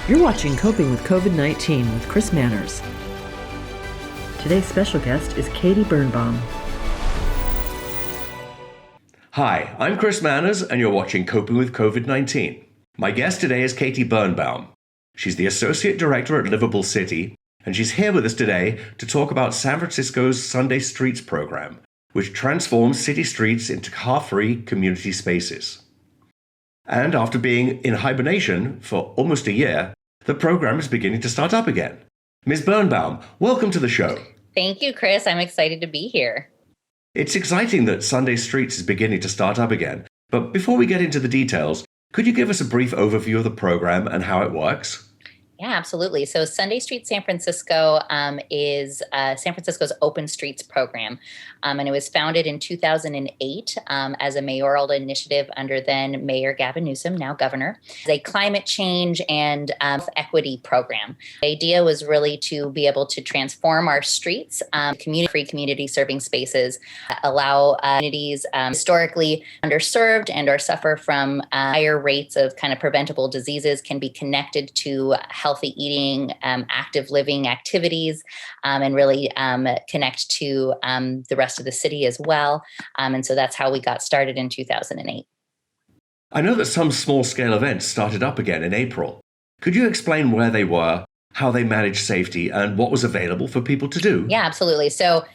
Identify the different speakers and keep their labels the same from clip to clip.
Speaker 1: You're watching Coping with COVID-19 with Chris Manners. Today's special guest is Katy Birnbaum.
Speaker 2: Hi, I'm Chris Manners, and you're watching Coping with COVID-19. My guest today is Katy Birnbaum. She's the Associate Director at Livable City, and she's here with us today to talk about San Francisco's Sunday Streets program, which transforms city streets into car-free community spaces. And after being in hibernation for almost a year, the program is beginning to start up again. Ms. Birnbaum, welcome to the show.
Speaker 3: Thank you, Chris. I'm excited to be here.
Speaker 2: It's exciting that Sunday Streets is beginning to start up again, but before we get into the details, could you give us a brief overview of the program and how it works?
Speaker 3: Yeah, absolutely. So Sunday Street San Francisco is San Francisco's Open Streets program, and it was founded in 2008 as a mayoral initiative under then Mayor Gavin Newsom, now governor. It's a climate change and equity program. The idea was really to be able to transform our streets, community-free community-serving spaces, allow communities historically underserved and or suffer from higher rates of kind of preventable diseases can be connected to healthy eating, active living activities, and really connect to the rest of the city as well. And so that's how we got started in 2008.
Speaker 2: I know that some small-scale events started up again in April. Could you explain where they were, how they managed safety, and what was available for people to do?
Speaker 3: Yeah, absolutely. So,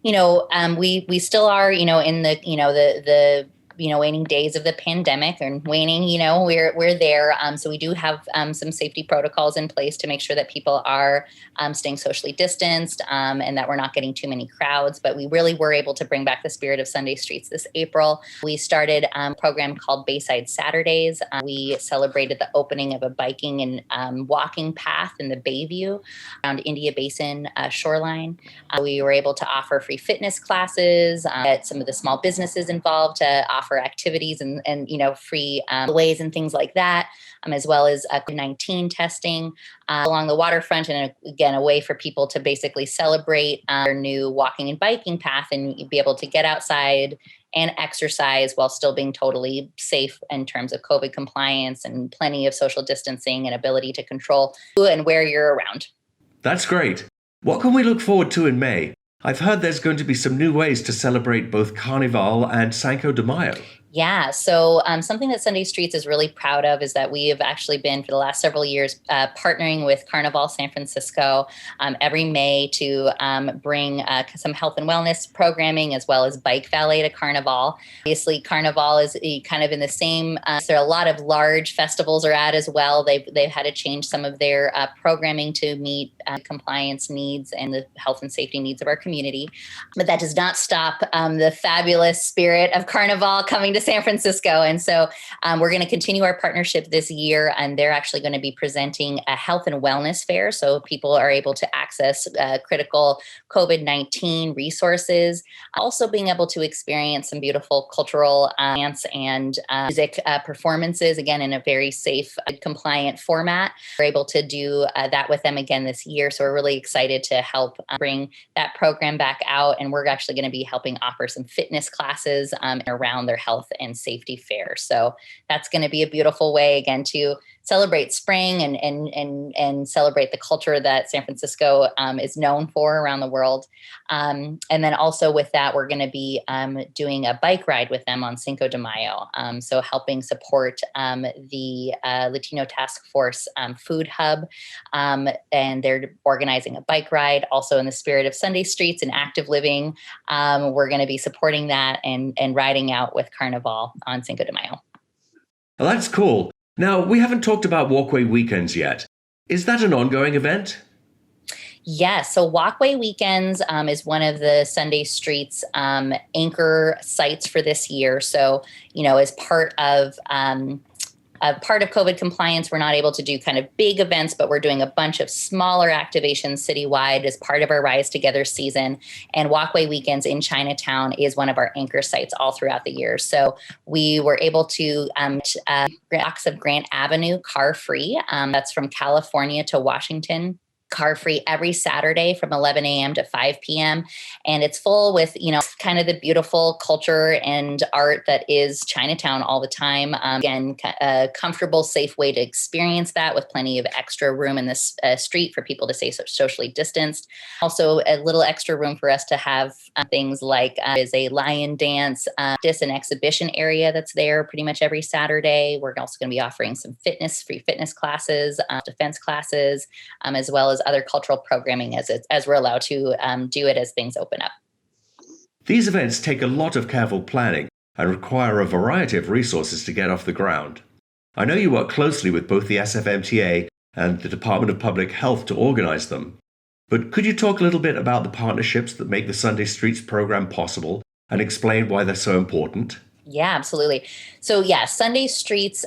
Speaker 3: we still are, in the waning days of the pandemic and waning, we're there. So we do have some safety protocols in place to make sure that people are staying socially distanced and that we're not getting too many crowds. But we really were able to bring back the spirit of Sunday Streets this April. We started a program called Bayview Saturdays. We celebrated the opening of a biking and walking path in the Bayview around India Basin Shoreline. We were able to offer free fitness classes, get some of the small businesses involved to offer activities and free ways and things like that, as well as COVID-19 testing along the waterfront, and again, a way for people to basically celebrate their new walking and biking path and be able to get outside and exercise while still being totally safe in terms of COVID compliance and plenty of social distancing and ability to control who and where you're around.
Speaker 2: That's great. What can we look forward to in May? I've heard there's going to be some new ways to celebrate both Carnaval and Cinco De Mayo.
Speaker 3: Yeah, so something that Sunday Streets is really proud of is that we have actually been, for the last several years, partnering with Carnaval San Francisco every May to bring some health and wellness programming as well as bike valet to Carnaval. Obviously, Carnaval is kind of in the same, there are a lot of large festivals are at as well. They've had to change some of their programming to meet compliance needs and the health and safety needs of our community. But that does not stop the fabulous spirit of Carnaval coming to San Francisco. And so we're going to continue our partnership this year, and they're actually going to be presenting a health and wellness fair. So people are able to access critical COVID-19 resources, also being able to experience some beautiful cultural dance and music performances, again, in a very safe, compliant format. We're able to do that with them again this year. So we're really excited to help bring that program back out. And we're actually going to be helping offer some fitness classes around their health and safety fair. So that's going to be a beautiful way, again, to celebrate spring and celebrate the culture that San Francisco is known for around the world. And then also with that, we're going to be doing a bike ride with them on Cinco de Mayo. So helping support the Latino Task Force Food Hub. And they're organizing a bike ride also in the spirit of Sunday Streets and active living. We're going to be supporting that and riding out with Carnaval on Cinco de Mayo.
Speaker 2: Well, that's cool. Now, we haven't talked about Walkway Weekends yet. Is that an ongoing event?
Speaker 3: Yes. So Walkway Weekends is one of the Sunday Streets anchor sites for this year. So, as part of COVID compliance, we're not able to do kind of big events, but we're doing a bunch of smaller activations citywide as part of our Rise Together season. And Walkway Weekends in Chinatown is one of our anchor sites all throughout the year. So we were able to blocks of Grant Avenue car free. That's from California to Washington. car free every Saturday from 11 a.m. to 5 p.m. And it's full with, kind of the beautiful culture and art that is Chinatown all the time. Again, a comfortable, safe way to experience that with plenty of extra room in this street for people to stay socially distanced. Also, a little extra room for us to have things like is a lion dance, just an exhibition area that's there pretty much every Saturday. We're also going to be offering some free fitness classes, defense classes, as well as other cultural programming as we're allowed to do it as things open up.
Speaker 2: These events take a lot of careful planning and require a variety of resources to get off the ground. I know you work closely with both the SFMTA and the Department of Public Health to organize them. But could you talk a little bit about the partnerships that make the Sunday Streets program possible and explain why they're so important?
Speaker 3: Yeah, absolutely. So Sunday Streets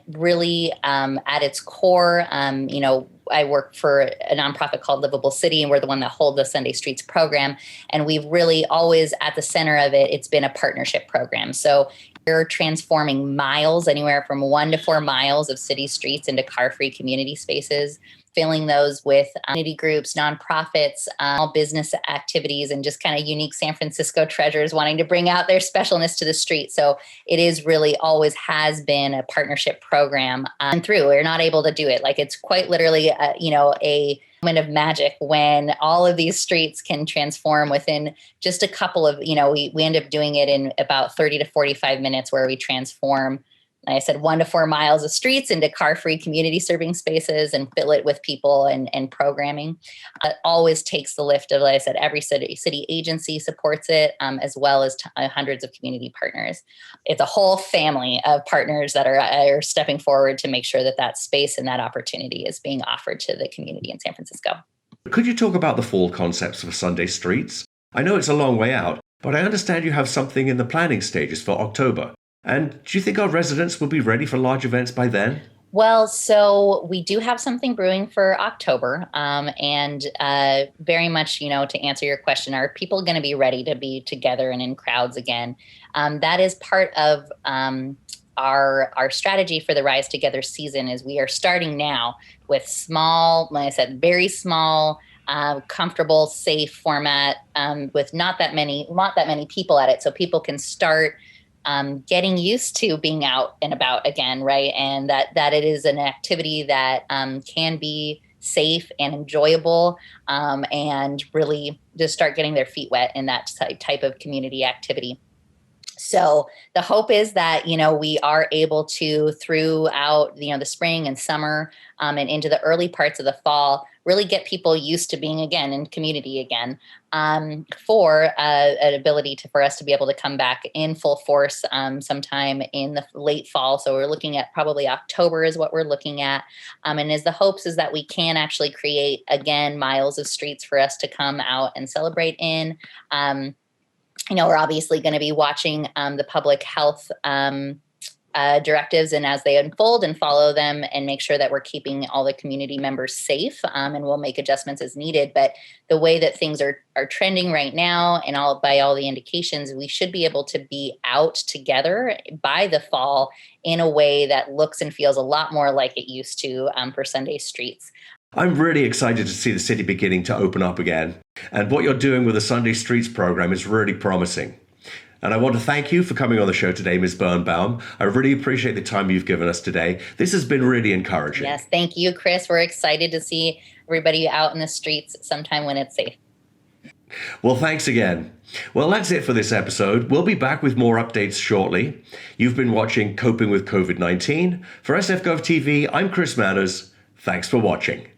Speaker 3: really at its core, I work for a nonprofit called Livable City, and we're the one that hold the Sunday Streets program. And we've really always at the center of it, it's been a partnership program. So we're transforming miles, anywhere from 1 to 4 miles of city streets into car-free community spaces, filling those with community groups, nonprofits, all business activities, and just kind of unique San Francisco treasures wanting to bring out their specialness to the street. So it is really always has been a partnership program. And through, we're not able to do it. Like it's quite literally, a moment of magic when all of these streets can transform within just a couple of, we end up doing it in about 30 to 45 minutes where we transform, like I said, 1 to 4 miles of streets into car-free community serving spaces and fill it with people and programming. It always takes the lift of, like I said, every city agency supports it, as well as hundreds of community partners. It's a whole family of partners that are stepping forward to make sure that space and that opportunity is being offered to the community in San Francisco.
Speaker 2: Could you talk about the fall concepts for Sunday Streets? I know it's a long way out, but I understand you have something in the planning stages for October. And do you think our residents will be ready for large events by then?
Speaker 3: Well, so we do have something brewing for October. And very much, to answer your question, are people going to be ready to be together and in crowds again? That is part of our strategy for the Rise Together season is we are starting now with small, like I said, very small, comfortable, safe format with not that many people at it. So people can start getting used to being out and about again, right? And that it is an activity that can be safe and enjoyable, and really just start getting their feet wet in that type of community activity. So the hope is that, we are able to, throughout, the spring and summer and into the early parts of the fall, really get people used to being again in community again, for an ability for us to be able to come back in full force sometime in the late fall. So we're looking at probably October is what we're looking at. And the hopes is that we can actually create, again, miles of streets for us to come out and celebrate in. We're obviously going to be watching the public health directives and as they unfold and follow them and make sure that we're keeping all the community members safe, and we'll make adjustments as needed. But the way that things are trending right now and by all the indications, we should be able to be out together by the fall in a way that looks and feels a lot more like it used to for Sunday Streets.
Speaker 2: I'm really excited to see the city beginning to open up again. And what you're doing with the Sunday Streets program is really promising. And I want to thank you for coming on the show today, Ms. Birnbaum. I really appreciate the time you've given us today. This has been really encouraging.
Speaker 3: Yes, thank you, Chris. We're excited to see everybody out in the streets sometime when it's safe.
Speaker 2: Well, thanks again. Well, that's it for this episode. We'll be back with more updates shortly. You've been watching Coping with COVID-19. For SFGovTV, I'm Chris Manners. Thanks for watching.